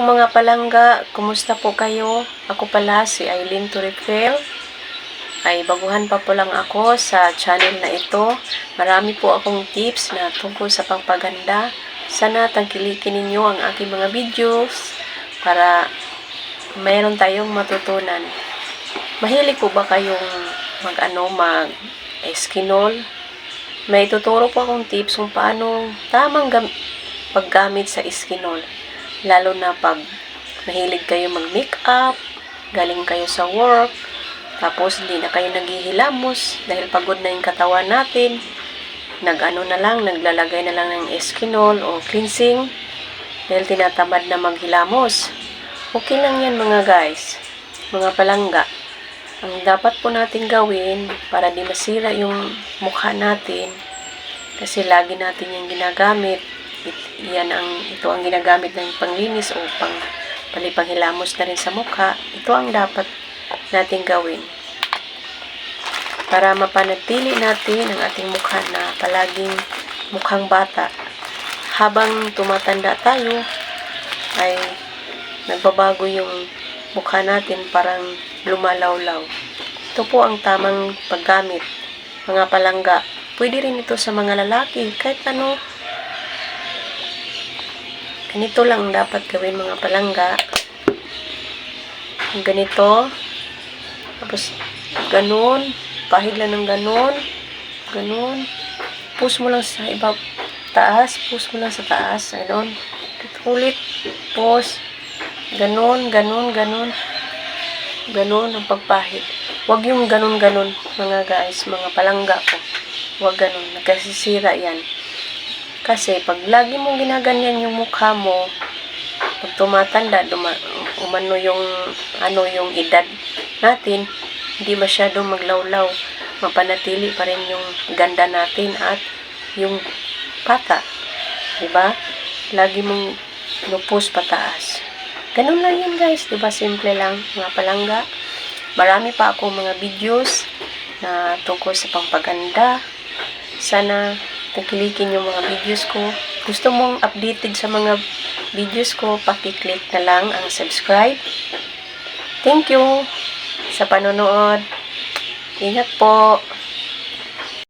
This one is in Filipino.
mga palangga, kumusta po kayo? Ako pala si Aileen Torifel. Ay baguhan pa po lang ako sa channel na ito. Marami po akong tips na tungkol sa pangpaganda. Sana tangkilikin ninyo ang aking mga videos para mayroon tayong matutunan. Mahilig po ba kayong mag-eskinol? May tuturo po akong tips kung paano tamang paggamit sa eskinol. Lalo na pag mahilig kayo mag-makeup, galing kayo sa work, tapos hindi na kayo naghihilamos dahil pagod na yung katawan natin. Naglalagay na lang ng eskinol o cleansing dahil tinatamad na maghilamos. Okay lang yan mga guys, mga palangga. Ang dapat po natin gawin para di masira yung mukha natin, kasi lagi natin yung ginagamit. Ito ang ginagamit ng panglinis o palipanghilamos na rin sa mukha. Ito ang dapat natin gawin para mapanatili natin ang ating mukha na palaging mukhang bata. Habang tumatanda tayo ay nagbabago yung mukha natin, parang lumalawlaw. Ito po ang tamang paggamit, mga palangga. Pwede rin ito sa mga lalaki, kahit ano. Ganito lang dapat gawin mga palangga. Ganito. Tapos, ganun. Pahid lang ng ganun. Ganun. Push mo lang sa taas. Push mo lang sa taas. Ganun. Ulit. Push. Ganun, ganun, ganun. Ganun ang pagpahid. Huwag yung ganun-ganun, mga guys, mga palangga ko. Huwag ganun. Nagkasisira yan. Kasi pag lagi mong ginaganyan yung mukha mo, pag tumatanda, umano yung edad natin, hindi masyadong maglawlaw. Mapanatili pa rin yung ganda natin at yung pata. Diba? Lagi mong lupos pataas. Ganun lang yan guys. Diba? Simple lang, mga palangga. Marami pa ako mga videos na tungkol sa pampaganda. Sana tagkilikin yung mga videos ko. Gusto mong updated sa mga videos ko, paki-click na lang ang subscribe. Thank you sa panonood. Ingat po.